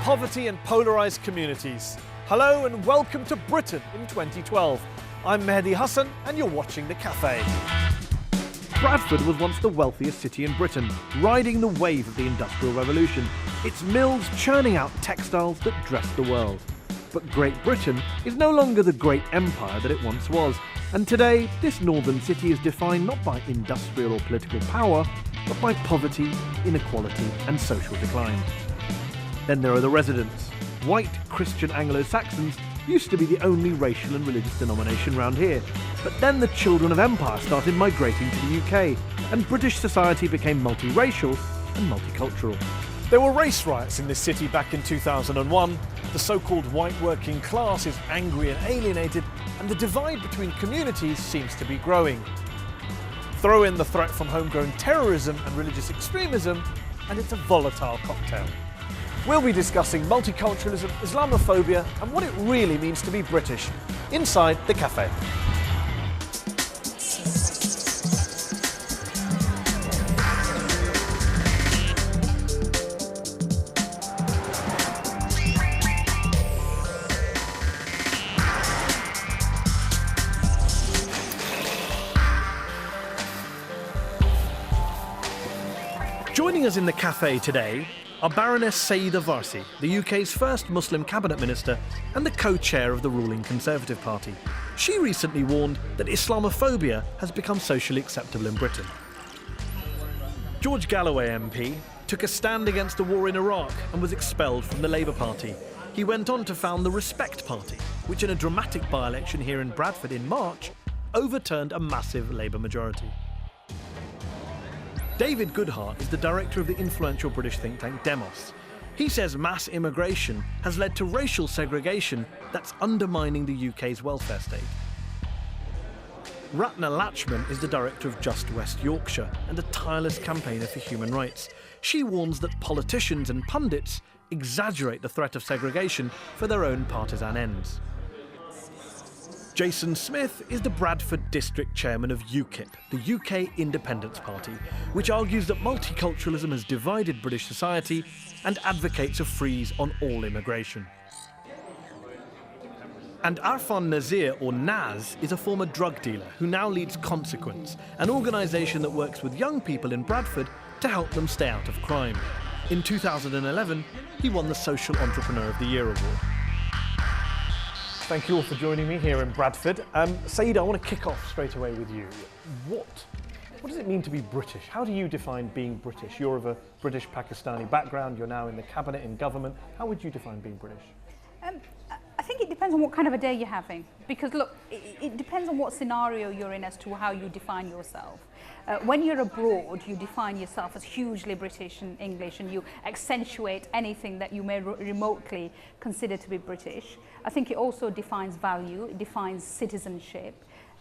poverty and polarised communities. Hello and welcome to Britain in 2012. I'm Mehdi Hassan and you're watching The Cafe. Bradford was once the wealthiest city in Britain, riding the wave of the Industrial Revolution, its mills churning out textiles that dressed the world. But Great Britain is no longer the great empire that it once was, and today this northern city is defined not by industrial or political power, but by poverty, inequality and social decline. Then there are the residents. White Christian Anglo-Saxons used to be the only racial and religious denomination round here, but then the children of empire started migrating to the UK, and British society became multiracial and multicultural. There were race riots in this city back in 2001, the so-called white working class is angry and alienated, and the divide between communities seems to be growing. Throw in the threat from homegrown terrorism and religious extremism, and it's a volatile cocktail. We'll be discussing multiculturalism, Islamophobia, and what it really means to be British, inside The Cafe. Joining us in The Cafe today are Baroness Sayeeda Warsi, the UK's first Muslim cabinet minister and the co-chair of the ruling Conservative Party. She recently warned that Islamophobia has become socially acceptable in Britain. George Galloway MP took a stand against the war in Iraq and was expelled from the Labour Party. He went on to found the Respect Party, which in a dramatic by-election here in Bradford in March, overturned a massive Labour majority. David Goodhart is the director of the influential British think tank Demos. He says mass immigration has led to racial segregation that's undermining the UK's welfare state. Ratna Lachman is the director of Just West Yorkshire and a tireless campaigner for human rights. She warns that politicians and pundits exaggerate the threat of segregation for their own partisan ends. Jason Smith is the Bradford District Chairman of UKIP, the UK Independence Party, which argues that multiculturalism has divided British society and advocates a freeze on all immigration. And Arfan Nazir, or Naz, is a former drug dealer who now leads Consequence, an organisation that works with young people in Bradford to help them stay out of crime. In 2011, he won the Social Entrepreneur of the Year award. Thank you all for joining me here in Bradford. Sayeeda, I want to kick off straight away with you. What does it mean to be British? How do you define being British? You're of a British Pakistani background, you're now in the cabinet, in government. How would you define being British? I think it depends on what kind of a day you're having. Because look, it depends on what scenario you're in as to how you define yourself. When you're abroad, you define yourself as hugely British and English, and you accentuate anything that you may remotely consider to be British. I think it also defines value, it defines citizenship,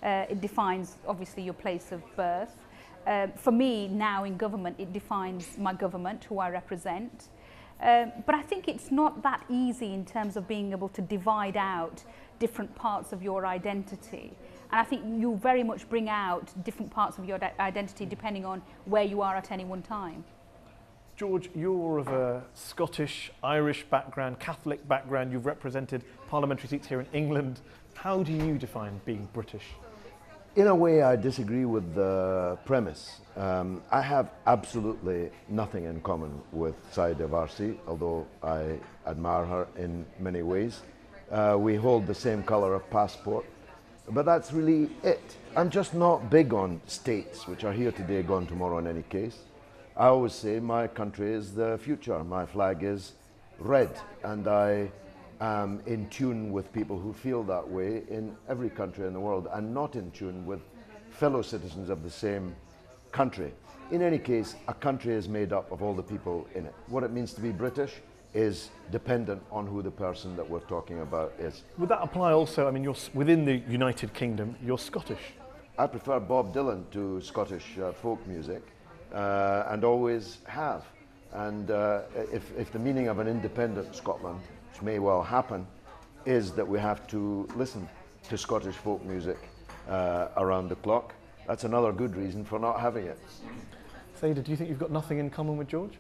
it defines obviously your place of birth. For me now in government, it defines my government, who I represent. But I think it's not that easy in terms of being able to divide out different parts of your identity. And I think you very much bring out different parts of your identity depending on where you are at any one time. George, you're of a Scottish, Irish background, Catholic background. You've represented parliamentary seats here in England. How do you define being British? In a way, I disagree with the premise. I have absolutely nothing in common with Sayeeda Warsi, although I admire her in many ways. We hold the same colour of passport, but that's really it. I'm just not big on states, which are here today, gone tomorrow in any case. I always say my country is the future. My flag is red, and I am in tune with people who feel that way in every country in the world, and not in tune with fellow citizens of the same country. In any case, a country is made up of all the people in it. What it means to be British is dependent on who the person that we're talking about is. Would that apply also, I mean, you're within the United Kingdom, you're Scottish? I prefer Bob Dylan to Scottish folk music, and always have. And if the meaning of an independent Scotland, which may well happen, is that we have to listen to Scottish folk music around the clock, that's another good reason for not having it. Sayeeda, do you think you've got nothing in common with George?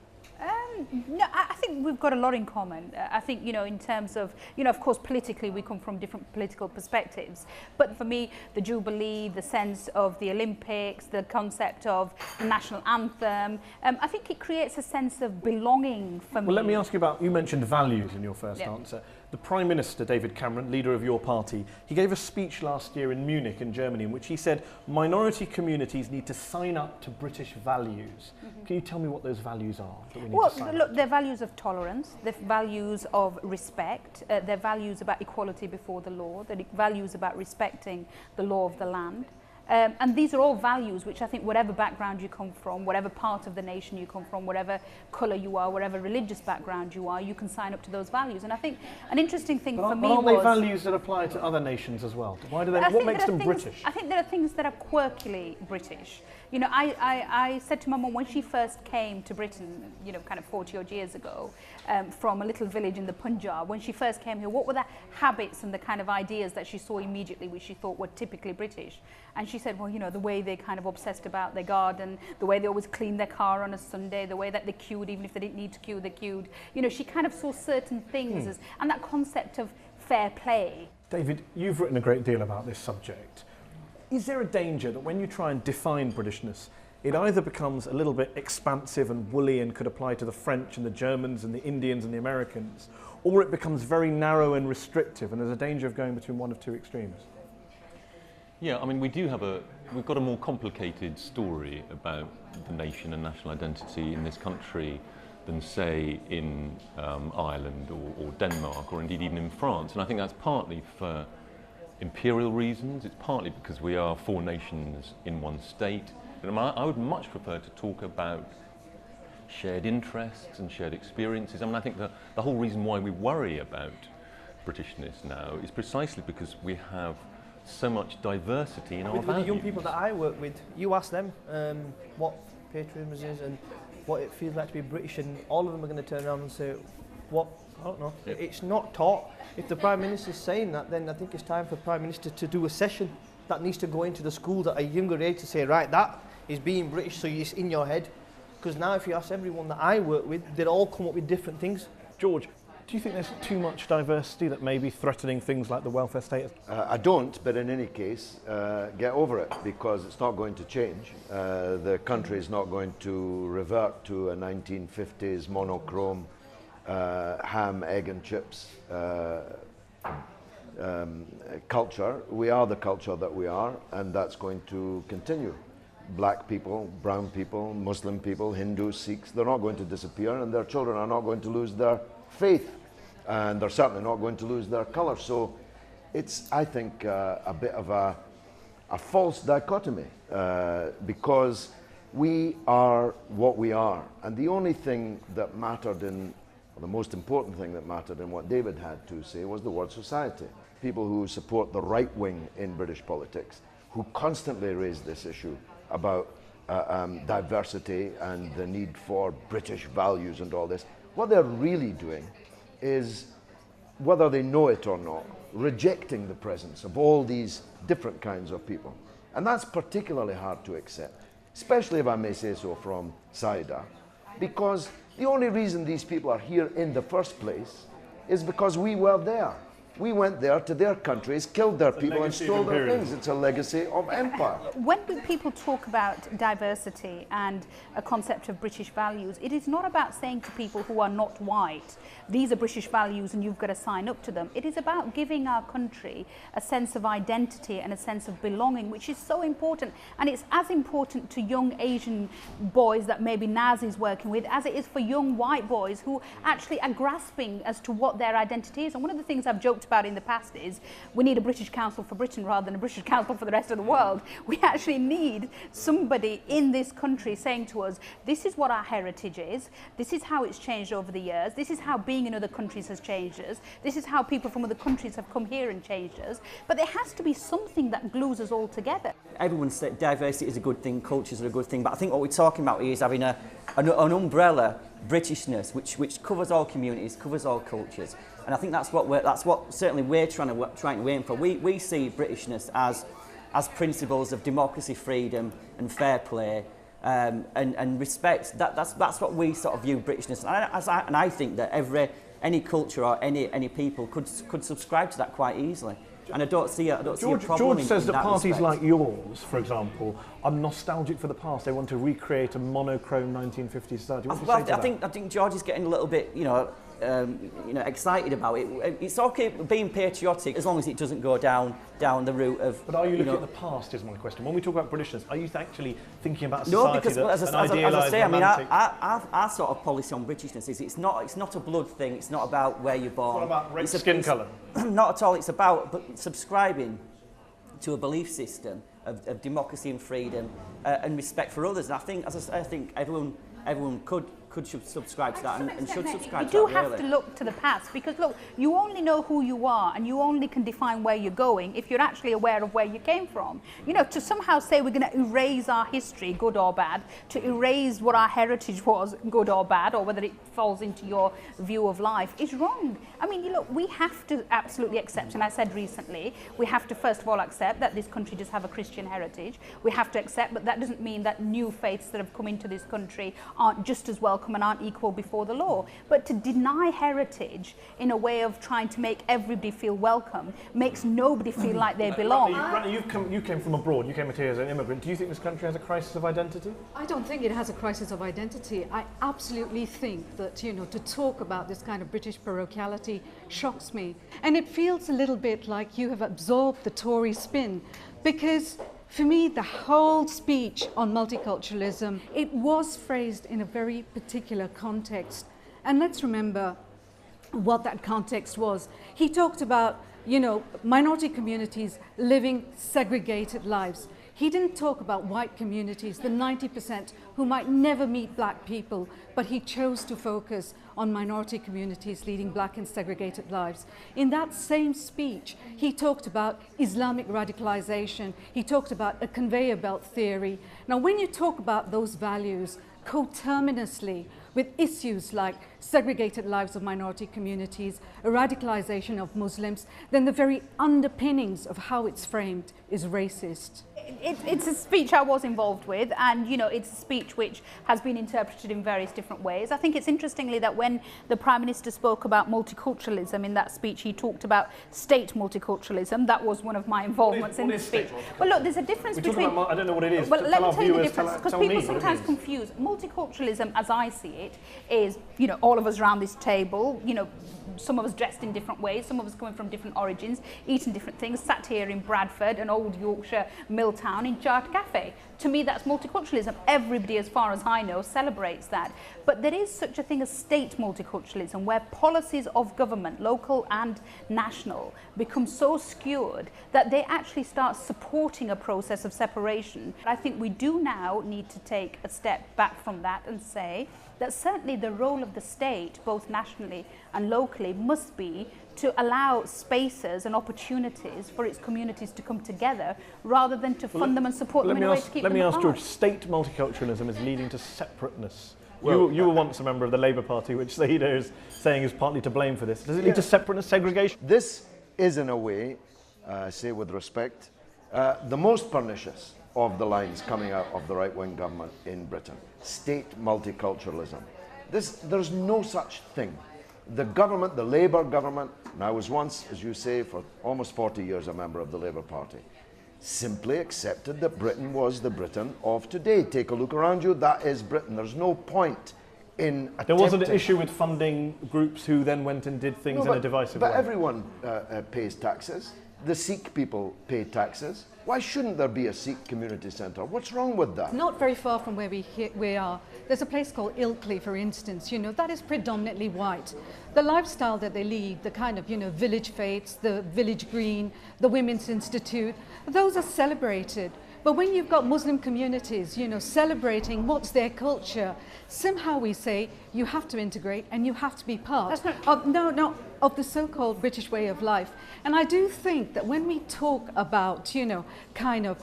I think we've got a lot in common. I think, in terms of, of course, politically we come from different political perspectives. But for me, the Jubilee, the sense of the Olympics, the concept of the national anthem, I think it creates a sense of belonging for me. Well, let me ask you you mentioned values in your first answer. The Prime Minister, David Cameron, leader of your party, he gave a speech last year in Munich in Germany in which he said minority communities need to sign up to British values. Can you tell me what those values are that we need to sign up to? They're values of tolerance, they're values of respect, they're values about equality before the law, they're values about respecting the law of the land. And these are all values which I think whatever background you come from, whatever part of the nation you come from, whatever colour you are, whatever religious background you are, you can sign up to those values. And I think an interesting thing for me was... But aren't they values that apply to other nations as well? Why do they? What makes them British? I think there are things that are quirkily British. I said to my mum when she first came to Britain, kind of 40 odd years ago, from a little village in the Punjab, when she first came here, what were the habits and the kind of ideas that she saw immediately which she thought were typically British? And she said, well, the way they kind of obsessed about their garden, the way they always cleaned their car on a Sunday, the way that they queued, even if they didn't need to queue, they queued. She kind of saw certain things and that concept of fair play. David, you've written a great deal about this subject. Is there a danger that when you try and define Britishness, it either becomes a little bit expansive and woolly and could apply to the French and the Germans and the Indians and the Americans, or it becomes very narrow and restrictive and there's a danger of going between one of two extremes? Yeah, I mean, we've got a more complicated story about the nation and national identity in this country than, say, in Ireland or Denmark or indeed even in France. And I think that's partly for imperial reasons. It's partly because we are four nations in one state. And I would much prefer to talk about shared interests and shared experiences. I mean, I think the whole reason why we worry about Britishness now is precisely because we have so much diversity in our values. With the young people that I work with, you ask them what patriotism is and what it feels like to be British, and all of them are going to turn around and say, what? I don't know. Yep. It's not taught. If the Prime Minister is saying that, then I think it's time for the Prime Minister to do a session that needs to go into the schools at a younger age to say, right, that is being British, so it's in your head. Because now if you ask everyone that I work with, they'll all come up with different things. George, do you think there's too much diversity that may be threatening things like the welfare state? I don't, but in any case, get over it, because it's not going to change. The country is not going to revert to a 1950s monochrome ham, egg and chips culture. We are the culture that we are, and that's going to continue. Black people, brown people, Muslim people, Hindus, Sikhs, they're not going to disappear, and their children are not going to lose their faith, and they're certainly not going to lose their colour. So it's, I think, a bit of a false dichotomy, because we are what we are, and the only thing that mattered the most important thing that mattered in what David had to say was the word society. People who support the right wing in British politics, who constantly raise this issue about diversity and the need for British values and all this, what they're really doing is, whether they know it or not, rejecting the presence of all these different kinds of people. And that's particularly hard to accept, especially, if I may say so, from Saida, because the only reason these people are here in the first place is because we were there. We went there to their countries, killed their people and stole their things. It's a legacy of empire. When people talk about diversity and a concept of British values, it is not about saying to people who are not white, these are British values and you've got to sign up to them. It is about giving our country a sense of identity and a sense of belonging, which is so important. And it's as important to young Asian boys that maybe Naz is working with as it is for young white boys who actually are grasping as to what their identity is. And one of the things I've joked about in the past is we need a British Council for Britain rather than a British Council for the rest of the world. We actually need somebody in this country saying to us, this is what our heritage is, this is how it's changed over the years, this is how being in other countries has changed us, this is how people from other countries have come here and changed us. But there has to be something that glues us all together. Everyone said diversity is a good thing, cultures are a good thing, but I think what we're talking about here is having an umbrella Britishness which covers all communities, covers all cultures. And I think that's what certainly we're trying to aim for. We see Britishness as principles of democracy, freedom and fair play, and respect. That's what we sort of view Britishness. And I think that any culture or any people could subscribe to that quite easily. And I don't see a problem. George says in that parties respect. like yours, for example, are nostalgic for the past. They want to recreate a monochrome 1950s society. What do you say to that? I think George is getting a little bit, excited about it. It's okay being patriotic as long as it doesn't go down the route of. But are you looking at the past? Is my question. When we talk about Britishness, are you actually thinking about a No, society because that's as I idealised, say, I mean, romantic? our sort of policy on Britishness is it's not a blood thing. It's not about where you're born. What about red It's skin colour? Not at all. It's about subscribing to a belief system of democracy and freedom and respect for others. And I think, as I say, I think everyone could subscribe to that and should subscribe to that. You do have to look to the past, because look, you only know who you are and you only can define where you're going if you're actually aware of where you came from. You know, to somehow say we're going to erase our history, good or bad, to erase what our heritage was, good or bad, or whether it falls into your view of life, is wrong. I mean, look, we have to absolutely accept, and I said recently, we have to first of all accept that this country does have a Christian heritage. We have to accept, but that doesn't mean that new faiths that have come into this country aren't just as welcome and aren't equal before the law. But to deny heritage in a way of trying to make everybody feel welcome makes nobody feel like they belong. Ratner, you came from abroad. You came here as an immigrant. Do you think this country has a crisis of identity? I don't think it has a crisis of identity. I absolutely think that, to talk about this kind of British parochiality shocks me. And it feels a little bit like you have absorbed the Tory spin, because for me, the whole speech on multiculturalism, it was phrased in a very particular context. And let's remember what that context was. He talked about, minority communities living segregated lives. He didn't talk about white communities, the 90% who might never meet black people, but he chose to focus on minority communities leading black and segregated lives. In that same speech, he talked about Islamic radicalization. He talked about a conveyor belt theory. Now, when you talk about those values coterminously with issues like segregated lives of minority communities, a radicalization of Muslims, then the very underpinnings of how it's framed is racist. It's a speech I was involved with, and it's a speech which has been interpreted in various different ways. I think it's interestingly that when the Prime Minister spoke about multiculturalism in that speech, he talked about state multiculturalism. That was one of my involvements in the speech. Well, look, there's a difference between. I don't know what it is. Well, let me tell you the viewers, difference, because people sometimes confuse. Multiculturalism, as I see it, is all of us around this table. Some of us dressed in different ways, some of us coming from different origins, eating different things, sat here in Bradford, an old Yorkshire mill town in Chart Cafe. To me, that's multiculturalism. Everybody, as far as I know, celebrates that. But there is such a thing as state multiculturalism, where policies of government, local and national, become so skewed that they actually start supporting a process of separation. I think we do now need to take a step back from that and say that certainly the role of the state, both nationally and locally, must be to allow spaces and opportunities for its communities to come together, rather than to fund them and support them in a way to keep them apart. Let me ask George, state multiculturalism is leading to separateness. You were once a member of the Labour Party, which Saida is saying is partly to blame for this. Does it lead to separateness, segregation? This is, in a way, say with respect, the most pernicious of the lines coming out of the right-wing government in Britain. State multiculturalism. There's no such thing. The government, the Labour government, and I was once, as you say, for almost 40 years a member of the Labour Party, simply accepted that Britain was the Britain of today. Take a look around you, that is Britain. There's no point in attempting... There wasn't an issue with funding groups who then went and did things in a divisive way. But everyone pays taxes. The Sikh people pay taxes. Why shouldn't there be a Sikh community centre? What's wrong with that? Not very far from where we are. There's a place called Ilkley, for instance, that is predominantly white. The lifestyle that they lead, the kind of, village fates, the village green, the Women's Institute, those are celebrated. But when you've got Muslim communities, celebrating what's their culture, somehow we say you have to integrate and you have to be part of the so-called British way of life. And I do think that when we talk about, kind of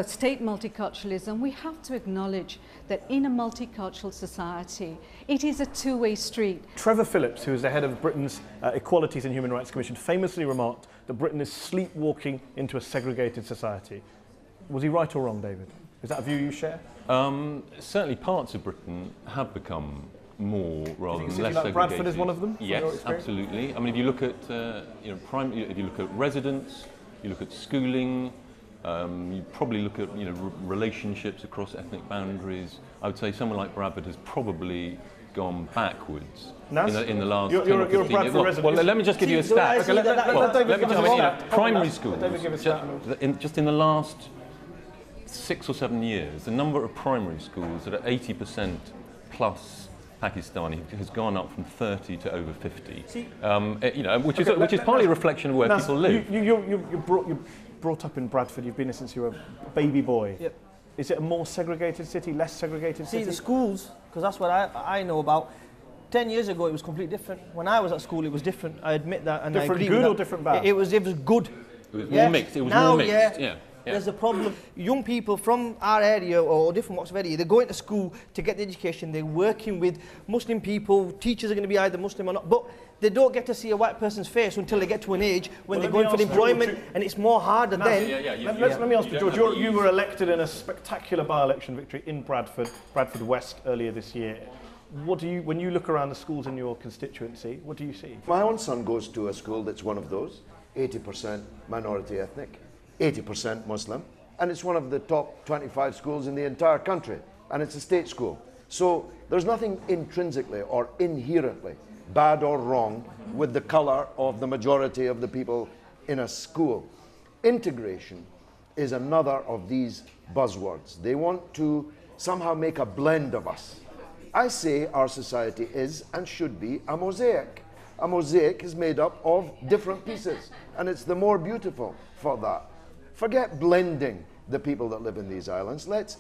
state multiculturalism, we have to acknowledge that in a multicultural society, it is a two-way street. Trevor Phillips, who is the head of Britain's Equalities and Human Rights Commission, famously remarked that Britain is sleepwalking into a segregated society. Was he right or wrong, David? Is that a view you share? Certainly parts of Britain have become more rather than less like segregated. Bradford is one of them, from your Yes, experience? absolutely. I mean, if you look at if you look at residents, you look at schooling, you probably look at relationships across ethnic boundaries. I would say somewhere like Bradford has probably gone backwards in the last 10 or 15 you're a Bradford years. resident. Well, let me just give you a stat. Okay, let David give us a stat. Primary schools, David give a stat. just in the last 6 or 7 years, the number of primary schools that are 80% plus Pakistani has gone up from 30 to over 50. Which is partly a reflection of where Nas, people live. You're brought up in Bradford. You've been here since you were a baby boy. Yep. Is it a more segregated city, less segregated See, city? the schools, because that's what I know about. 10 years ago, it was completely different. When I was at school, it was different. I admit that, and Different I agree good with or that. different bad? It was good. It was more mixed. It was now, more mixed. Yeah. There's a problem. Young people from our area or different walks of area, they're going to school to get the education. They're working with Muslim people. Teachers are going to be either Muslim or not, but they don't get to see a white person's face until they get to an age when they're going for the employment, and it's more harder then. Let me ask you, George. You were elected in a spectacular by-election victory in Bradford West earlier this year. When you look around the schools in your constituency, what do you see? My own son goes to a school that's one of those, 80% minority ethnic, 80% Muslim, and it's one of the top 25 schools in the entire country, and it's a state school. So there's nothing intrinsically or inherently bad or wrong with the colour of the majority of the people in a school. Integration is another of these buzzwords. They want to somehow make a blend of us. I say our society is and should be a mosaic. A mosaic is made up of different pieces, and it's the more beautiful for that. Forget blending the people that live in these islands. Let's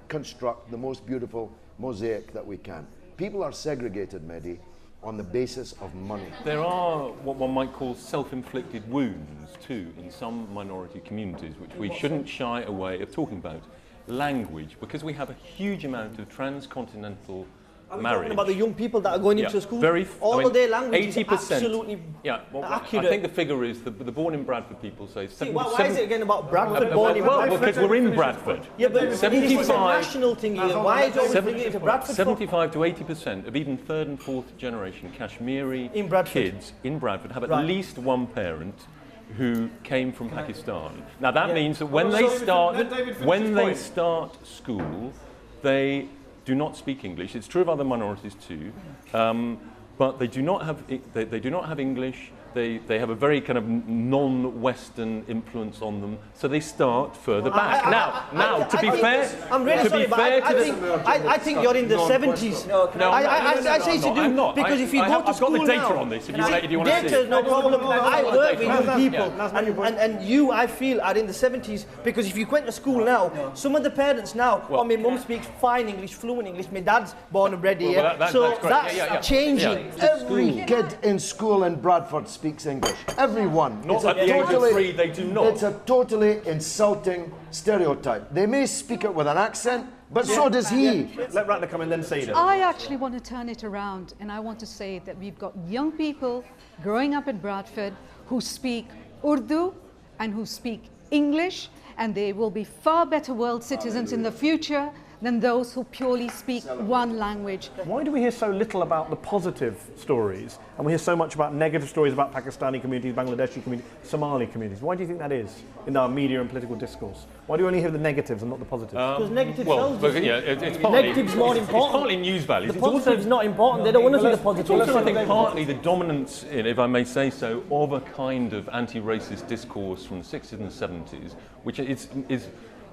construct the most beautiful mosaic that we can. People are segregated, Mehdi, on the basis of money. There are what one might call self-inflicted wounds too in some minority communities, which we shouldn't shy away of talking about. Language, because we have a huge amount of transcontinental Are we marriage. talking about the young people that are going into school? All of their language is 80%. absolutely accurate. I think the figure is the born in Bradford people say 70%. Why is it again about Bradford? Because we're in Bradford. Yeah, but 75, it's a national thing here. Why is it always bringing it to Bradford? 75 to 80% of even third and fourth generation Kashmiri kids in Bradford have at least one parent who came from Pakistan. Now that means that when they start school, they do not speak English. It's true of other minorities too, but they do not have English. They have a very kind of non-Western influence on them, so they start further back. To be fair, I'm really sorry, but I think you're in the 70s. No, I say to do not. Because if you go to school I've got the data now, on this. If you want to see, data's no problem. I work with young people, and you, I feel, are in the 70s. Because if you went to school now, some of the parents now, my mum speaks fine English, fluent English. My dad's born and bred here, so that's changing. Every kid in school in Bradford speaks English. Everyone. Not at the age of 3, they do not. It's a totally insulting stereotype. They may speak it with an accent, but so does he. Let Ratna come in, then Saida. I actually want to turn it around, and I want to say that we've got young people growing up in Bradford who speak Urdu and who speak English, and they will be far better world citizens in the future than those who purely speak one language. Why do we hear so little about the positive stories, and we hear so much about negative stories about Pakistani communities, Bangladeshi communities, Somali communities? Why do you think that is in our media and political discourse? Why do we only hear the negatives and not the positives? Because negative sells us. It's partly, negative's more important. It's partly news values. The positive's not important. They don't want to see the positive. It's also, I think, partly the dominance, if I may say so, of a kind of anti-racist discourse from the 60s and 70s, which is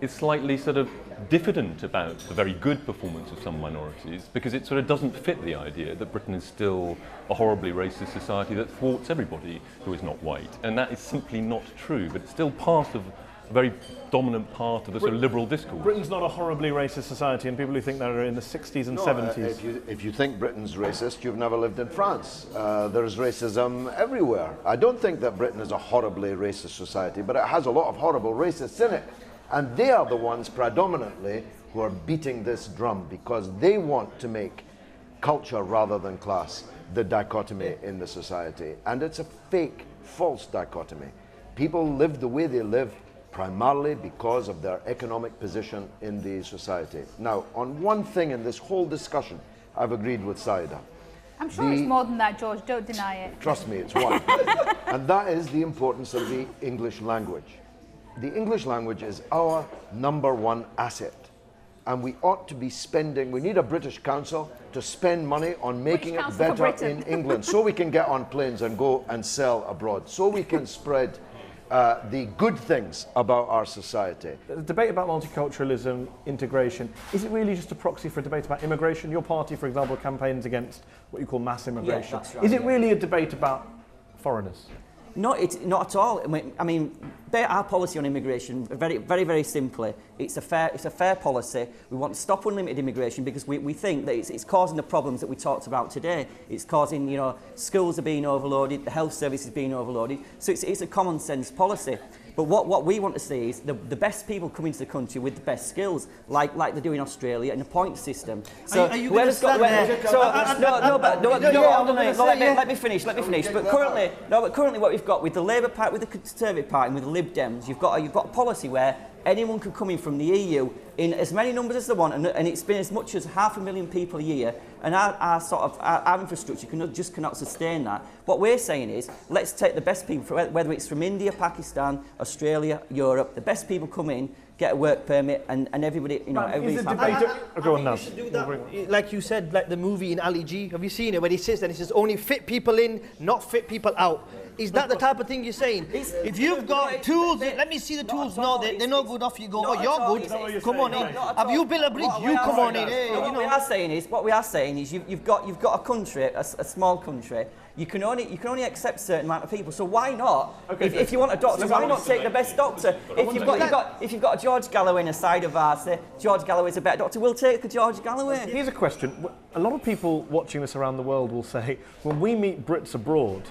slightly sort of diffident about the very good performance of some minorities, because it sort of doesn't fit the idea that Britain is still a horribly racist society that thwarts everybody who is not white. And that is simply not true, but it's still part of a very dominant part of the sort of liberal discourse. Britain's not a horribly racist society, and people who think that are in the 60s and 70s. If you think Britain's racist, you've never lived in France. There's racism everywhere. I don't think that Britain is a horribly racist society, but it has a lot of horrible racists in it. And they are the ones predominantly who are beating this drum because they want to make culture rather than class the dichotomy in the society. And it's a fake, false dichotomy. People live the way they live primarily because of their economic position in the society. Now, on one thing in this whole discussion, I've agreed with Saida. I'm sure it's more than that, George. Don't deny it. Trust me, it's one. And that is the importance of the English language. The English language is our #1 asset. And we ought to be spending, we need a British Council to spend money on making it better in England so we can get on planes and go and sell abroad, so we can spread the good things about our society. The debate about multiculturalism, integration, is it really just a proxy for a debate about immigration? Your party, for example, campaigns against what you call mass immigration. Yeah, that's right, is it really a debate about foreigners? No, it's not at all. I mean, our policy on immigration, very simply, it's a fair policy. We want to stop unlimited immigration because we think that it's causing the problems that we talked about today. It's causing, schools are being overloaded, the health service is being overloaded. So it's a common sense policy. But what we want to see is the best people come into the country with the best skills, like they do in Australia, in a point system. So are you whoever's got let me finish. But currently, what we've got with the Labour Party, with the Conservative Party, and with the Lib Dems, you've got a policy where anyone can come in from the EU in as many numbers as they want, and it's been as much as 500,000 people a year, and our infrastructure cannot sustain that. What we're saying is, let's take the best people, whether it's from India, Pakistan, Australia, Europe, the best people come in, get a work permit, and everybody, everybody's happy. Go on now. You should do that, like you said, like the movie in Ali G. Have you seen it? When he sits there and he says, only fit people in, not fit people out. Is that the type of thing you're saying? If you've got tools, let me see the tools. No, they're not good off. You go, oh, you're good. Come on in. Have you built a bridge? You come on in. What we are saying is, you've got a country, a small country. You can only accept a certain amount of people. So why not? Okay, if you want a doctor, why not take the best doctor? If you've got a George Galloway in a side of ours, say George Galloway's a better doctor, we'll take the George Galloway. Here's a question. A lot of people watching this around the world will say, when we meet Brits abroad,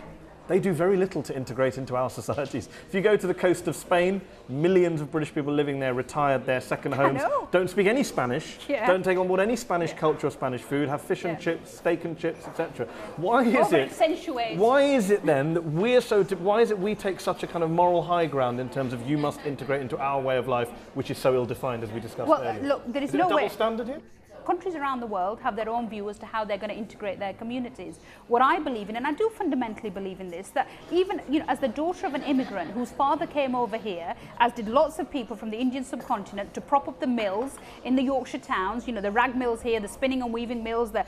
they do very little to integrate into our societies. If you go to the coast of Spain, millions of British people living there, retired there, second homes, don't speak any Spanish, don't take on board any Spanish culture or Spanish food, have fish and chips, steak and chips, etc. Why is it then that why is it we take such a kind of moral high ground in terms of you must integrate into our way of life, which is so ill-defined as we discussed earlier? Look, there is no way. Double standard here? Countries around the world have their own view as to how they're going to integrate their communities. What I believe in, and I do fundamentally believe in this, that even as the daughter of an immigrant whose father came over here, as did lots of people from the Indian subcontinent, to prop up the mills in the Yorkshire towns, the rag mills here, the spinning and weaving mills, the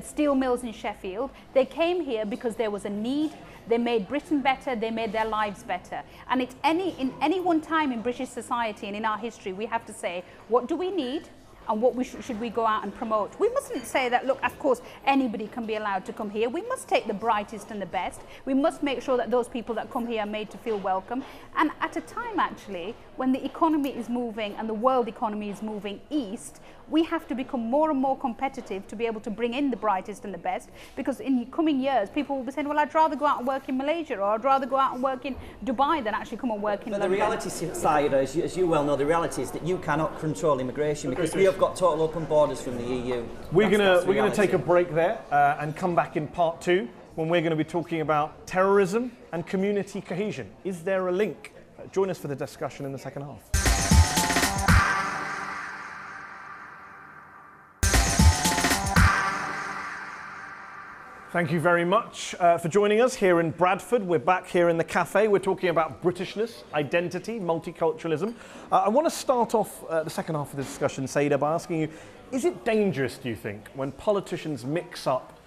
steel mills in Sheffield, they came here because there was a need. They made Britain better, they made their lives better. And in any one time in British society and in our history, we have to say, what do we need? And what should we go out and promote? We mustn't say that, look, of course, anybody can be allowed to come here. We must take the brightest and the best. We must make sure that those people that come here are made to feel welcome. And at a time, actually, when the economy is moving and the world economy is moving east, we have to become more and more competitive to be able to bring in the brightest and the best, because in coming years, people will be saying, well, I'd rather go out and work in Malaysia, or I'd rather go out and work in Dubai than actually come and work in London. The reality side, as you well know, the reality is that you cannot control immigration because we have got total open borders from the EU. We're going to take a break there and come back in part 2 when we're going to be talking about terrorism and community cohesion. Is there a link? Join us for the discussion in the second half. Thank you very much for joining us here in Bradford. We're back here in the cafe. We're talking about Britishness, identity, multiculturalism. I want to start off the second half of the discussion, Saida, by asking you, is it dangerous, do you think, when politicians mix up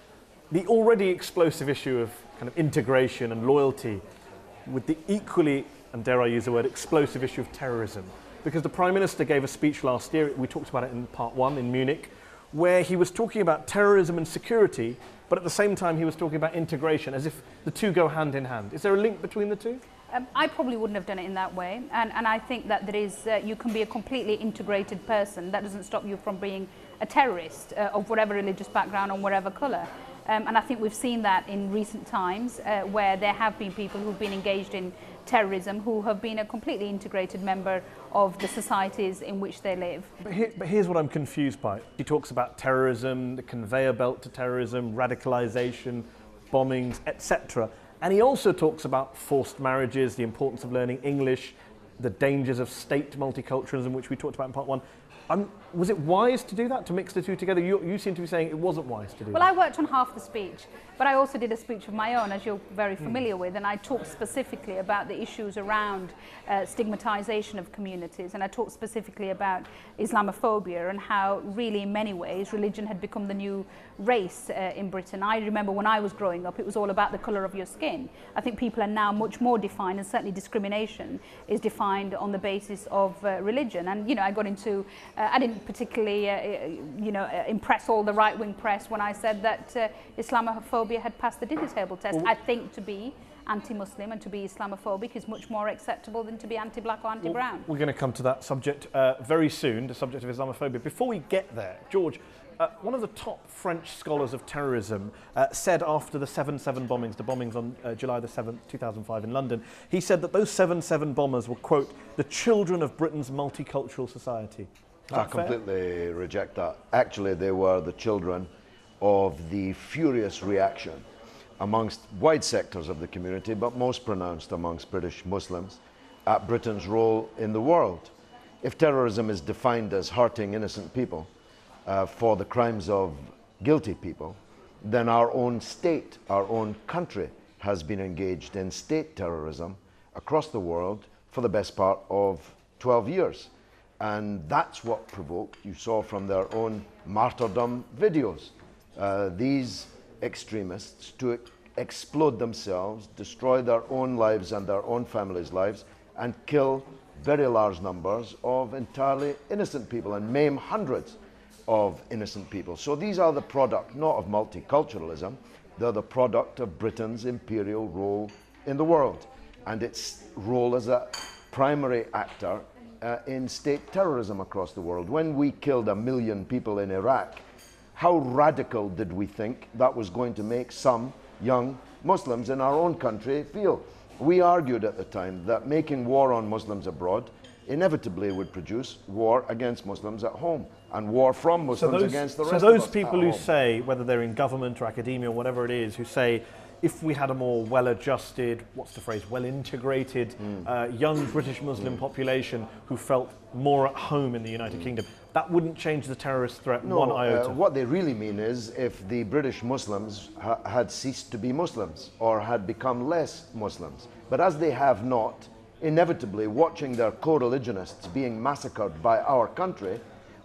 the already explosive issue of kind of integration and loyalty with the equally, and dare I use the word, explosive issue of terrorism? Because the Prime Minister gave a speech last year, we talked about it in part 1 in Munich, where he was talking about terrorism and security, but at the same time he was talking about integration, as if the two go hand in hand. Is there a link between the two? I probably wouldn't have done it in that way, and I think that there is, you can be a completely integrated person. That doesn't stop you from being a terrorist of whatever religious background or whatever colour. And I think we've seen that in recent times where there have been people who've been engaged in terrorism who have been a completely integrated member of the societies in which they live. But here's what I'm confused by. He talks about terrorism, the conveyor belt to terrorism, radicalisation, bombings, etc. And he also talks about forced marriages, the importance of learning English, the dangers of state multiculturalism, which we talked about in part one. Was it wise to do that, to mix the two together? You seem to be saying it wasn't wise to do that. Well, I worked on half the speech, but I also did a speech of my own, as you're very familiar with, and I talked specifically about the issues around stigmatization of communities, and I talked specifically about Islamophobia and how really in many ways religion had become the new race in Britain. I remember when I was growing up, it was all about the colour of your skin. I think people are now much more defined, and certainly discrimination is defined on the basis of religion. And, you know, I got into, I didn't particularly, impress all the right-wing press when I said that Islamophobia had passed the dinner table test. I think to be anti-Muslim and to be Islamophobic is much more acceptable than to be anti-black or anti-brown. We're going to come to that subject very soon, the subject of Islamophobia. Before we get there, George, one of the top French scholars of terrorism said after the 7/7 bombings, the bombings on July the 7th, 2005 in London, he said that those 7/7 bombers were, quote, the children of Britain's multicultural society. I completely reject that. Actually, they were the children of the furious reaction amongst wide sectors of the community, but most pronounced amongst British Muslims, at Britain's role in the world. If terrorism is defined as hurting innocent people for the crimes of guilty people, then our own state, our own country, has been engaged in state terrorism across the world for the best part of 12 years. And that's what provoked, you saw from their own martyrdom videos, these extremists to explode themselves, destroy their own lives and their own families' lives, and kill very large numbers of entirely innocent people and maim hundreds of innocent people. So these are the product not of multiculturalism, they're the product of Britain's imperial role in the world and its role as a primary actor in state terrorism across the world. When we killed 1 million people in Iraq, how radical did we think that was going to make some young Muslims in our own country feel? We argued at the time that making war on Muslims abroad inevitably would produce war against Muslims at home and war from Muslims against the rest of us. So those people who say, whether they're in government or academia or whatever it is, who say if we had a more well-adjusted, what's the phrase, well-integrated young British Muslim population who felt more at home in the United Kingdom, that wouldn't change the terrorist threat one iota. What they really mean is if the British Muslims had ceased to be Muslims or had become less Muslims. But as they have not, inevitably watching their co-religionists being massacred by our country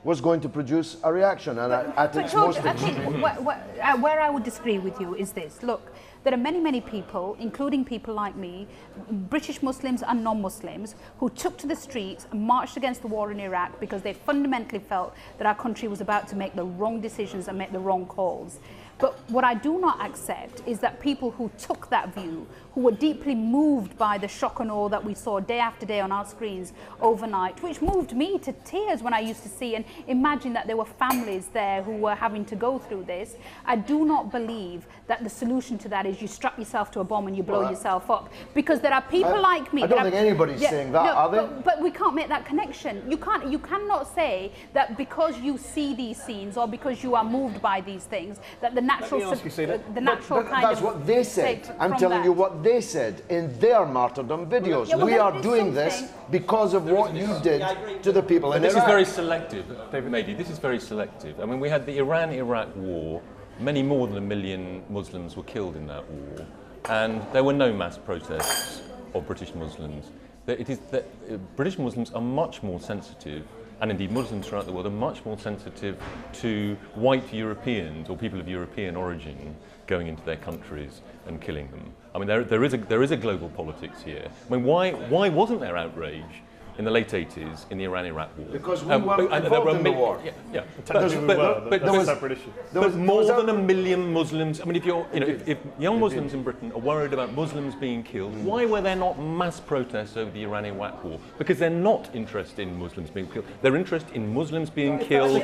was going to produce a reaction. And at its George, most I think where I would disagree with you is this. Look, there are many, many people, including people like me, British Muslims and non-Muslims, who took to the streets and marched against the war in Iraq because they fundamentally felt that our country was about to make the wrong decisions and make the wrong calls. But what I do not accept is that people who took that view, who were deeply moved by the shock and awe that we saw day after day on our screens overnight, which moved me to tears when I used to see and imagine that there were families there who were having to go through this. I do not believe that the solution to that is you strap yourself to a bomb and you blow yourself up. Because there are people like me. I don't think anybody's saying that, are they? But we can't make that connection. You cannot say that because you see these scenes or because you are moved by these things, that the natural That's what they said. I'm telling you what they said in their martyrdom videos. Yeah, well, we are doing this because of what you did to the people in Iraq. This is very selective, David Mady. This is very selective. I mean, we had the Iran-Iraq war. Many more than 1 million Muslims were killed in that war, and there were no mass protests of British Muslims. It is that British Muslims are much more sensitive, and indeed Muslims throughout the world are much more sensitive to white Europeans or people of European origin going into their countries and killing them. I mean, there is a global politics here. I mean, why wasn't there outrage in the late 80s in the Iran-Iraq war? Because we weren't involved in the war. Yeah. But more than 1 million Muslims. I mean, if young Muslims in Britain are worried about Muslims being killed, why were there not mass protests over the Iran-Iraq war? Because they're not interested in Muslims being killed. They're interested in Muslims being killed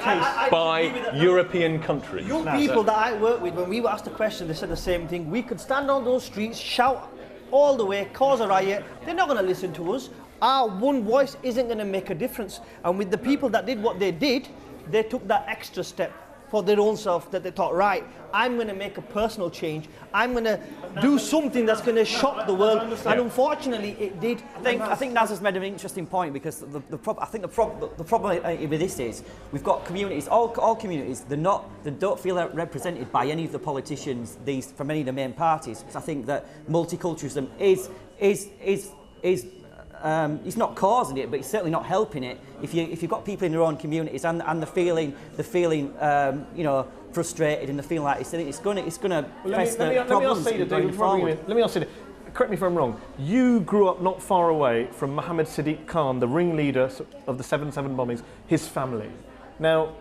by European countries. Young people that I work with, when we were asked a question, they said the same thing. We could stand on those streets, shout all the way, cause a riot. They're not going to listen to us. Our one voice isn't going to make a difference. And with the people that did what they did, they took that extra step for their own self, that they thought, right, I'm going to make a personal change. I'm going to do something that's going to shock the world. And unfortunately, it did. I think Naz has made an interesting point, because the problem with this is we've got communities, all communities, they don't feel represented by any of the politicians from any of the main parties. So I think that multiculturalism is it's not causing it, but it's certainly not helping it. If you've got people in their own communities and they're feeling frustrated and they feel like it's going to fester problems going forward. Let me ask you, correct me if I'm wrong. You grew up not far away from Mohammed Sadiq Khan, the ringleader of the 7/7 bombings. His family. Now,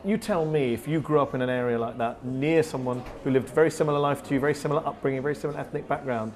you tell me, if you grew up in an area like that, near someone who lived very similar life to you, very similar upbringing, very similar ethnic background,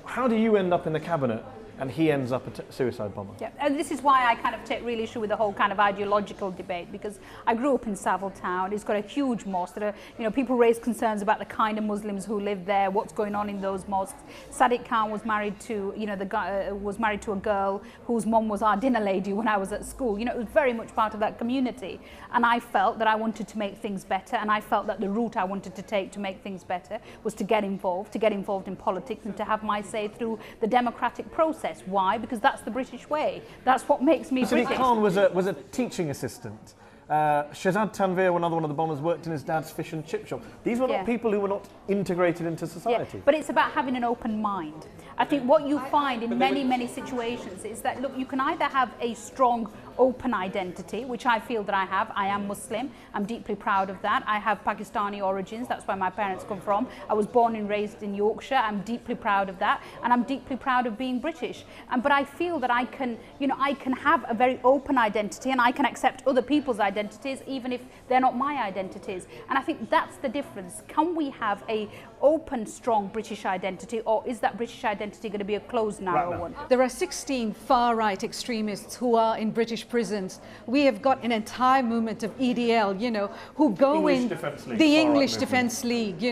how do you end up in the cabinet and he ends up a suicide bomber? Yeah, and this is why I kind of take real issue with the whole kind of ideological debate, because I grew up in Savile Town. It's got a huge mosque. There are, people raise concerns about the kind of Muslims who live there, what's going on in those mosques. Sadiq Khan was married to, the guy was married to a girl whose mum was our dinner lady when I was at school. It was very much part of that community, and I felt that I wanted to make things better, and I felt that the route I wanted to take to make things better was to get involved in politics and to have my say through the democratic process. Why? Because that's the British way. That's what makes me British. Sadiq Khan was a teaching assistant. Shahzad Tanveer, another one of the bombers, worked in his dad's fish and chip shop. These were not people who were not integrated into society. Yeah, but it's about having an open mind. I think what you find in many situations is that, look, you can either have a strong open identity, which I feel that I have. I am Muslim. I'm deeply proud of that. I have Pakistani origins. That's where my parents come from. I was born and raised in Yorkshire. I'm deeply proud of that, and I'm deeply proud of being British. But I feel that I can have a very open identity, and I can accept other people's identities, even if they're not my identities. And I think that's the difference. Can we have a open, strong British identity, or is that British identity going to be a closed, narrow one? There are 16 far-right extremists who are in British prisons. We have got an entire movement of EDL, who go in the English Defence League,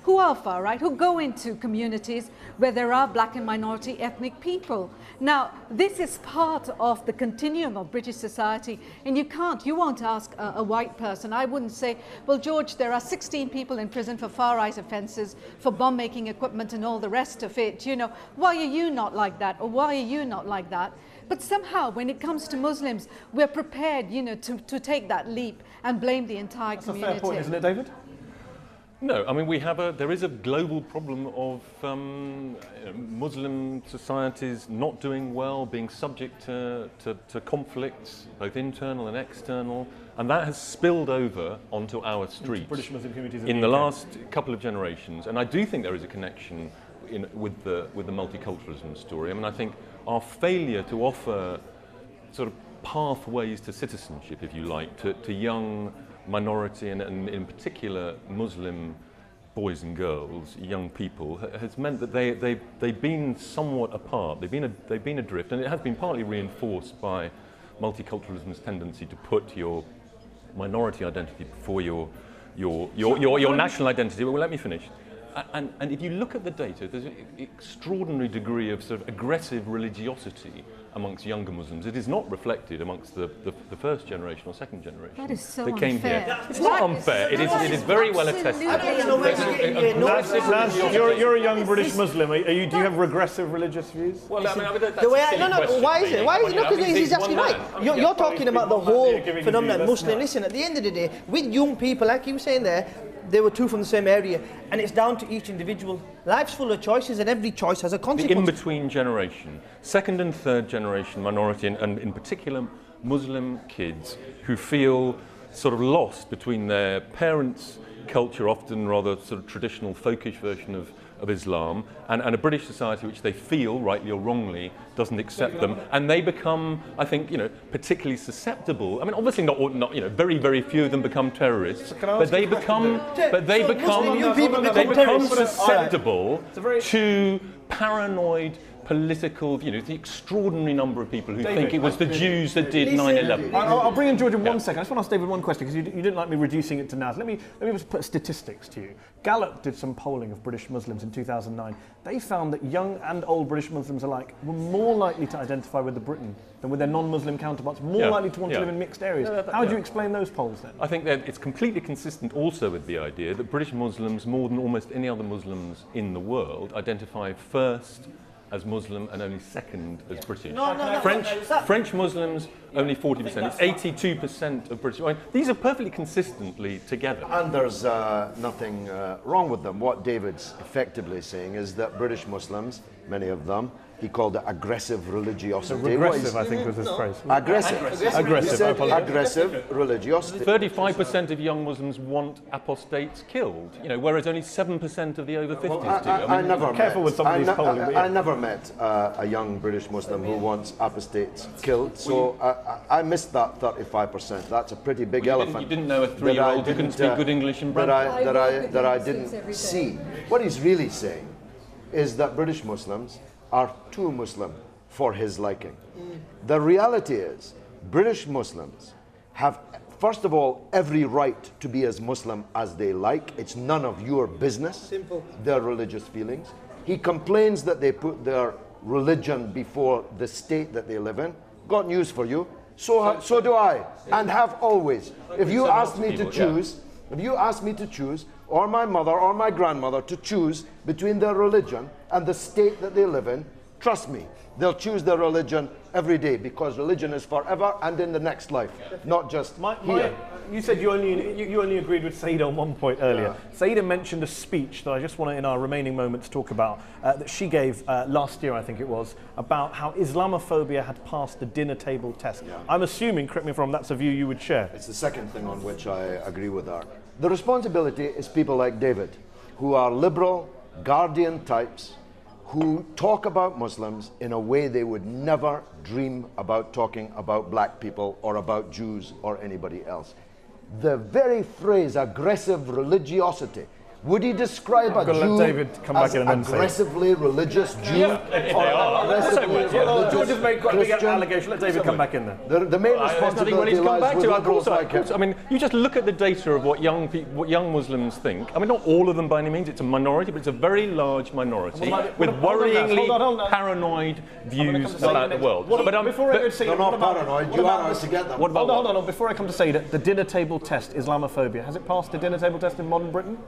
who are far-right, who go into communities where there are black and minority ethnic people. Now, this is part of the continuum of British society, and you won't ask a white person. I wouldn't say, well, George, there are 16 people in prison for far-right offences, for bomb-making equipment and all the rest of it. Why are you not like that? Or why are you not like that? But somehow, when it comes to Muslims, we're prepared, to take that leap and blame the entire community. That's a fair point, isn't it, David? No, I mean, there is a global problem of Muslim societies not doing well, being subject to conflicts, both internal and external, and that has spilled over onto our streets British Muslim communities in the last couple of generations. And I do think there is a connection with the multiculturalism story. I mean, I think our failure to offer sort of pathways to citizenship, if you like, to young minority and in particular Muslim boys and girls, young people, has meant that they've been somewhat apart. They've been adrift, and it has been partly reinforced by multiculturalism's tendency to put your minority identity before your national identity. Well, let me finish. And if you look at the data, there's an extraordinary degree of sort of aggressive religiosity amongst younger Muslims. It is not reflected amongst the first generation or second generation that is so that came unfair. here. It's not unfair. It is very well attested. You're a young British Muslim. Do you have regressive religious views? Well, I mean, that's The way a silly question, why is it? Why is it? I Because mean, he's actually one right. man. You're talking about the whole giving phenomenon. you Muslim. Listen, at the end of the day, with young people, like you were saying there, they were two from the same area, and it's down to each individual. Life's full of choices, and every choice has a The consequence. in-between generation, second and third generation minority, and in particular Muslim kids who feel sort of lost between their parents' culture, often rather sort of traditional folkish version of Islam, and a British society which they feel, rightly or wrongly, doesn't accept them, and they become, I think, particularly susceptible. I mean, obviously not very, very few of them become terrorists, but they become susceptible to paranoid political, the extraordinary number of people who David, think it was the Jews that did 9/11. I'll bring in George in 1 second. I just want to ask David one question, because you didn't like me reducing it to now. Let me just put statistics to you. Gallup did some polling of British Muslims in 2009. They found that young and old British Muslims alike were more likely to identify with the Britain than with their non-Muslim counterparts, more likely to want to live in mixed areas. How do you explain those polls then? I think that it's completely consistent also with the idea that British Muslims, more than almost any other Muslims in the world, identify first as Muslim and only second as British. French Muslims, only 40%. It's 82% of British. These are perfectly consistently together. And there's nothing wrong with them. What David's effectively saying is that British Muslims, many of them, he called it aggressive religiosity. Regressive, I think was his phrase. Aggressive. Aggressive. He said aggressive religiosity. 35% of young Muslims want apostates killed, whereas only 7% of the over 50s do. I never careful met, with some of these polling, but I never met a young British Muslim who wants apostates killed, so I missed that 35%. That's a pretty big elephant. You didn't know a 3-year-old who couldn't speak good English in Bradford? That I didn't see. What he's really saying is that British Muslims are too Muslim for his liking. The reality is, British Muslims have, first of all, every right to be as Muslim as they like. It's none of your business, Simple. Their religious feelings. He complains that they put their religion before the state that they live in. Got news for you. So do I, and have always. If you ask me to choose, if you ask me to choose, or my mother or my grandmother to choose between their religion and the state that they live in, trust me, they'll choose their religion every day, because religion is forever and in the next life, not just here. You said you only agreed with Saida on one point earlier. Yeah. Saida mentioned a speech that I just want to, in our remaining moments, talk about, that she gave last year, I think it was, about how Islamophobia had passed the dinner table test. Yeah. I'm assuming, correct me if I'm wrong, that's a view you would share. It's the second thing on which I agree with her. The responsibility is people like David, who are liberal, guardian types, who talk about Muslims in a way they would never dream about talking about black people or about Jews or anybody else. The very phrase aggressive religiosity, would he describe a Jew as an aggressively religious Jew or aggressively religious George has made quite a big Christian? allegation. Let David come back in there. The main responsibility lies with liberals like him. I mean, you just look at the data of what young Muslims think. I mean, not all of them by any means. It's a minority, but it's a very large minority with worryingly paranoid views about the world. They're not paranoid. You are out to get them. Hold on. Before I come to Saida, the dinner table test, Islamophobia, has it passed the dinner table test in modern Britain?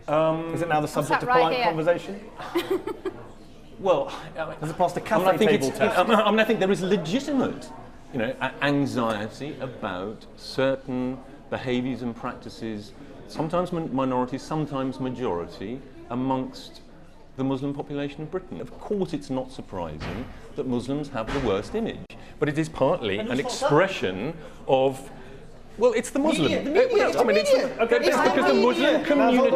Is it now the subject of polite conversation? Well, has it passed the cafe table test? I think there is legitimate, anxiety about certain behaviours and practices, sometimes minorities, sometimes majority, amongst the Muslim population of Britain. Of course, it's not surprising that Muslims have the worst image, but it is partly an expression of. Well, it's the Muslim. It's because the Muslim community.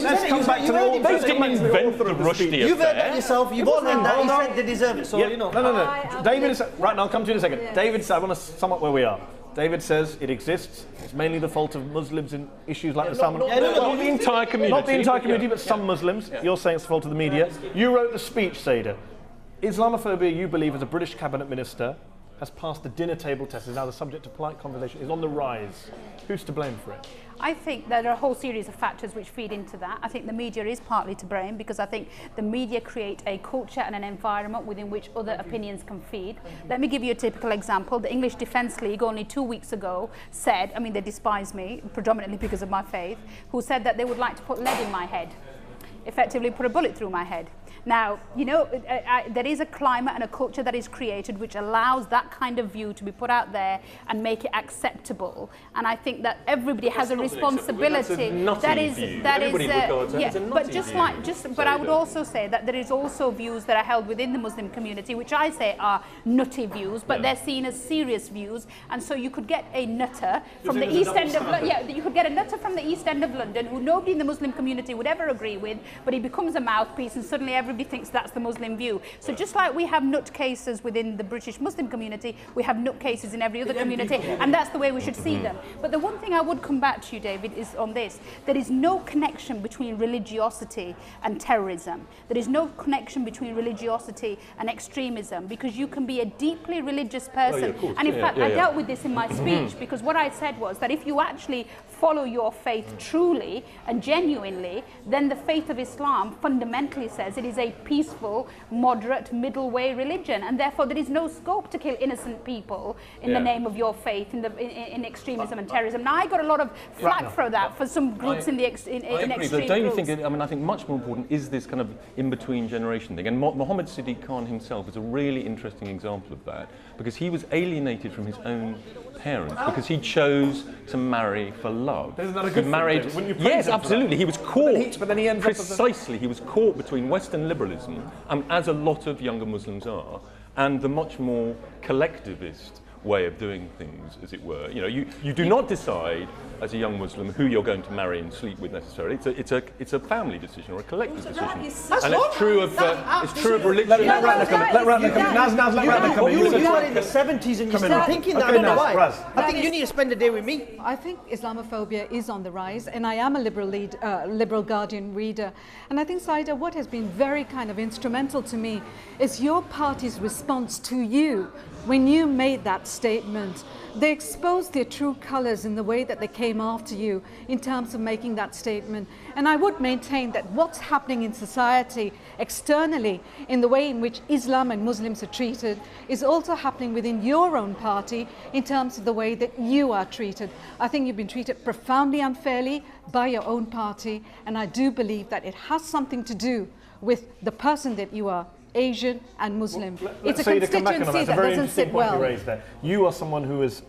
Let's come back to the. They didn't invent the Rushdie You've heard that yourself. You've all heard that. You said they deserve it. So No. David is right now. I'll come to you in a second. Yeah. David said, I want to sum up where we are. David says it exists. It's mainly the fault of Muslims in issues like the salmon. Not the entire community. Not the entire community, but some Muslims. Yeah. You're saying it's the fault of the media. You wrote the speech, Saida. Islamophobia, you believe, as a British cabinet minister, has passed the dinner table test, is now the subject of polite conversation, is on the rise. Who's to blame for it? I think there are a whole series of factors which feed into that. I think the media is partly to blame, because I think the media create a culture and an environment within which other opinions can feed. Let me give you a typical example. The English Defence League only 2 weeks ago said, they despise me, predominantly because of my faith, who said that they would like to put lead in my head, effectively put a bullet through my head. Now, there is a climate and a culture that is created which allows that kind of view to be put out there and make it acceptable. And I think that everybody has a responsibility. But I would also say that there is also views that are held within the Muslim community, which I say are nutty views, but they're seen as serious views. And so you could get a nutter from the East End of London. You could get a nutter from the East End of London who nobody in the Muslim community would ever agree with, but he becomes a mouthpiece, and suddenly everybody thinks that's the Muslim view. So just like we have nutcases within the British Muslim community, we have nutcases in every other community, and that's the way we should see them. But the one thing I would come back to you, David, is on this. There is no connection between religiosity and terrorism. There is no connection between religiosity and extremism, because you can be a deeply religious person. And in fact, I dealt with this in my speech, because what I said was that if you actually follow your faith truly and genuinely, then the faith of Islam fundamentally says it is a peaceful, moderate, middle way religion, and therefore there is no scope to kill innocent people in the name of your faith in extremism and terrorism. Now, I got a lot of flack for that for some groups in extreme but don't you think, I mean, I think much more important is this kind of in-between generation thing, and Mohammed Siddiq Khan himself is a really interesting example of that, because he was alienated from his own parents because he chose to marry for love. Isn't that a good thing? Wouldn't you praise Yes, him for absolutely. He was caught. But then he ends up precisely. He was caught between Western liberalism, as a lot of younger Muslims are, and the much more collectivist way of doing things, as it were. You know, you do not decide as a young Muslim who you're going to marry and sleep with necessarily. It's a family decision or a collective decision, and it's true of religion. Let Ratna come in. Naz, let Ratna come in. You are in the 70s and you're still thinking that. I don't know why. I think you need to spend a day with me. I think Islamophobia is on the rise, and I am a Liberal Guardian reader. And I think, Saida, what has been very kind of instrumental to me is your party's response to you when you made that statement. They exposed their true colours in the way that they came after you in terms of making that statement. And I would maintain that what's happening in society externally, in the way in which Islam and Muslims are treated, is also happening within your own party in terms of the way that you are treated. I think you've been treated profoundly unfairly by your own party, and I do believe that it has something to do with the person that you are, Asian and Muslim. It's a constituency that doesn't sit well. You are someone who has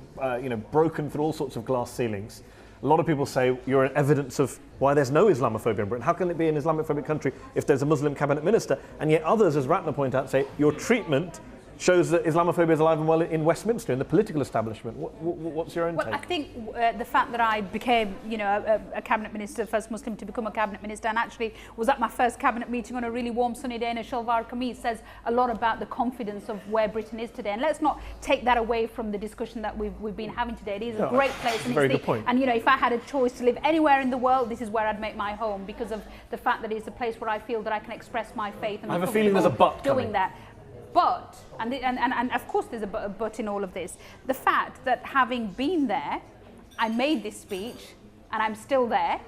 broken through all sorts of glass ceilings. A lot of people say you're an evidence of why there's no Islamophobia in Britain. How can it be an Islamophobic country if there's a Muslim cabinet minister? And yet others, as Ratna pointed out, say your treatment shows that Islamophobia is alive and well in Westminster, in the political establishment. What's your own take? Well, I think the fact that I became, a cabinet minister, first Muslim to become a cabinet minister, and actually was at my first cabinet meeting on a really warm sunny day in a shalwar kameez, says a lot about the confidence of where Britain is today. And let's not take that away from the discussion that we've been having today. It is a great place, and very good point. And if I had a choice to live anywhere in the world, this is where I'd make my home, because of the fact that it's a place where I feel that I can express my faith. And I have a feeling there's a but doing coming. That. But, and of course there's a but in all of this, the fact that having been there, I made this speech and I'm still there,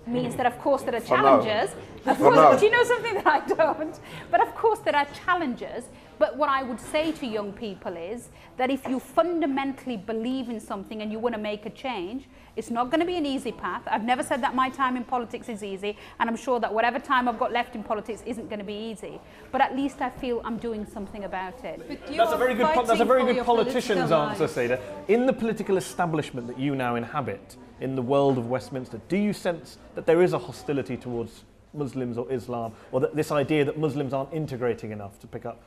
means that of course there are challenges. Of course, do you know something that I don't? But of course there are challenges. But what I would say to young people is that if you fundamentally believe in something and you want to make a change, it's not going to be an easy path. I've never said that my time in politics is easy, and I'm sure that whatever time I've got left in politics isn't going to be easy. But at least I feel I'm doing something about it. That's a very good politician's answer, Saida. In the political establishment that you now inhabit, in the world of Westminster, do you sense that there is a hostility towards Muslims or Islam, or that this idea that Muslims aren't integrating enough, to pick up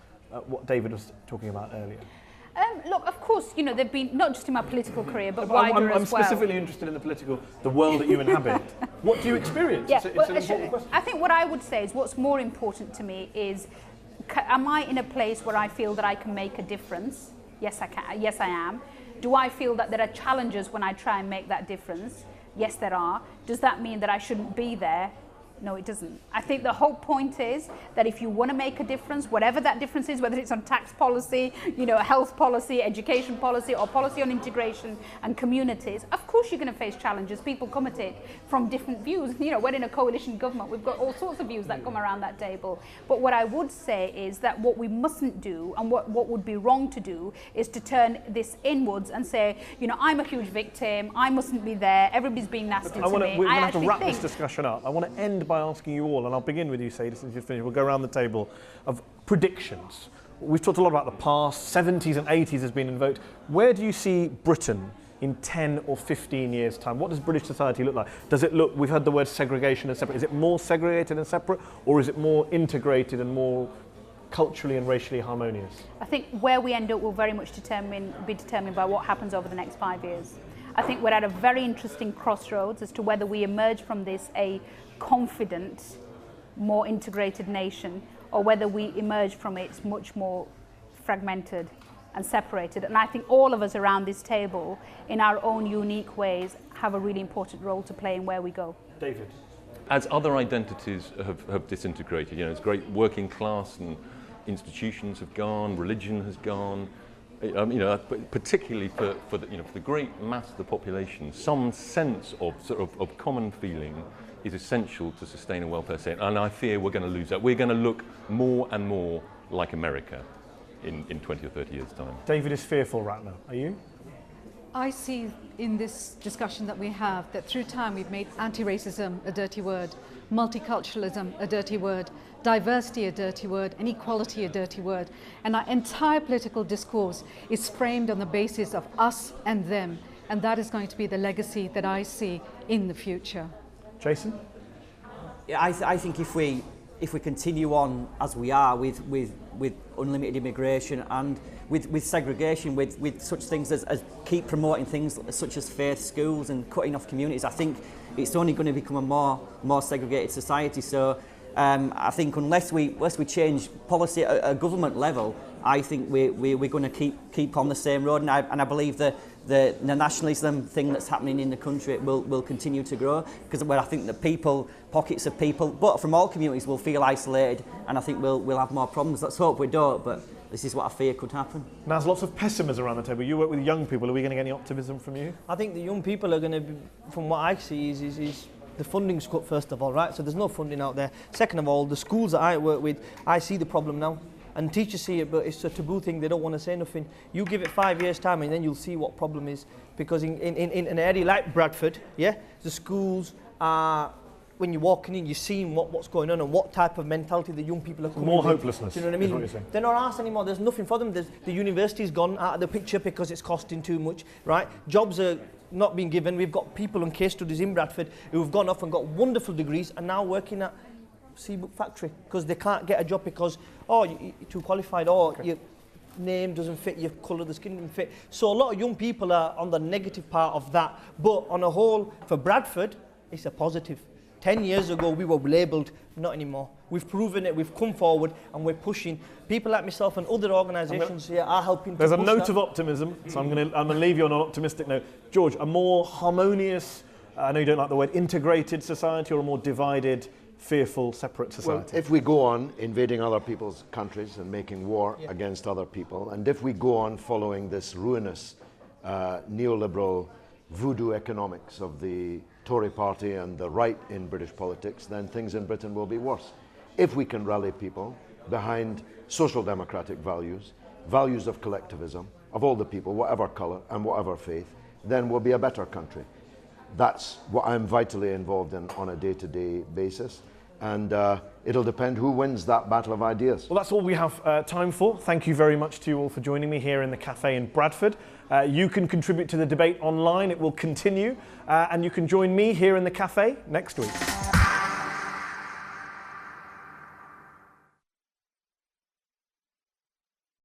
what David was talking about earlier? Look, of course, they've been, not just in my political career, but wider I'm as well. I'm specifically interested in the world that you inhabit. What do you experience? Yeah, it's an important question. I think what I would say is what's more important to me is, am I in a place where I feel that I can make a difference? Yes, I can. Yes, I am. Do I feel that there are challenges when I try and make that difference? Yes, there are. Does that mean that I shouldn't be there? No, it doesn't. I think the whole point is that if you want to make a difference, whatever that difference is, whether it's on tax policy, health policy, education policy, or policy on integration and communities, of course you're going to face challenges. People come at it from different views. We're in a coalition government. We've got all sorts of views that come around that table. But what I would say is that what we mustn't do, and what would be wrong to do, is to turn this inwards and say, I'm a huge victim, I mustn't be there, everybody's being nasty to me. We're going to have to wrap this discussion up. I want to end by asking you all, and I'll begin with you, Saida, since you've finished. We'll go around the table of predictions. We've talked a lot about the past. 70s and 80s has been invoked. Where do you see Britain in 10 or 15 years' time? What does British society look like? Does it look, we've heard the word segregation and separate, is it more segregated and separate, or is it more integrated and more culturally and racially harmonious? I think where we end up will very much be determined by what happens over the next 5 years. I think we're at a very interesting crossroads as to whether we emerge from this a confident more integrated nation, or whether we emerge from it much more fragmented and separated. And I think all of us around this table, in our own unique ways, have a really important role to play in where we go. David. As other identities have disintegrated, it's great working class and institutions have gone, religion has gone, particularly for the great mass of the population, some sense of of common feeling is essential to sustain a welfare state, and I fear we're going to lose that. We're going to look more and more like America in 20 or 30 years' time. David is fearful right now. Are you? I see in this discussion that we have that through time we've made anti-racism a dirty word, multiculturalism a dirty word, diversity a dirty word, and equality a dirty word. And our entire political discourse is framed on the basis of us and them. And that is going to be the legacy that I see in the future. Jason? Yeah, I think if we continue on as we are with unlimited immigration and with segregation, with such things as keep promoting things such as faith schools and cutting off communities, I think it's only going to become a more segregated society. So I think unless we change policy at a government level, I think we're going to keep on the same road, and I believe that the nationalism thing that's happening in the country will continue to grow, because where I think the pockets of people, but from all communities, will feel isolated, and I think we'll have more problems. Let's hope we don't, but this is what I fear could happen. Now, there's lots of pessimism around the table. You work with young people. Are we going to get any optimism from you? I think the young people are going to be, from what I see, is the funding's cut, first of all, right? So there's no funding out there. Second of all, the schools that I work with, I see the problem now. And teachers see it, but it's a taboo thing. They don't want to say nothing. You give it 5 years' time, and then you'll see what problem is. Because in an area like Bradford, the schools are, when you're walking in, you're seeing what's going on and what type of mentality the young people are coming More with. hopelessness. Do you know what I mean? Is what you're saying. They're not asked anymore. There's nothing for them. The university's gone out of the picture because it's costing too much, right? Jobs are not being given. We've got people on case studies in Bradford who have gone off and got wonderful degrees and now working at Seabook factory because they can't get a job because you're too qualified, or your name doesn't fit, your colour of the skin doesn't fit. So a lot of young people are on the negative part of that, but on a whole, for Bradford, it's a positive. 10 years ago we were labelled, not anymore. We've proven it, we've come forward and we're pushing. People like myself and other organisations here are helping. There's a note of optimism, so I'm going to leave you on an optimistic note. George, a more harmonious, I know you don't like the word integrated society, or a more divided, fearful, separate society? Well, if we go on invading other people's countries and making war against other people, and if we go on following this ruinous neoliberal voodoo economics of the Tory party and the right in British politics, then things in Britain will be worse. If we can rally people behind social democratic values, values of collectivism, of all the people, whatever colour and whatever faith, then we'll be a better country. That's what I'm vitally involved in on a day-to-day basis. And it'll depend who wins that battle of ideas. Well, that's all we have time for. Thank you very much to you all for joining me here in the cafe in Bradford. You can contribute to the debate online. It will continue. And you can join me here in the cafe next week.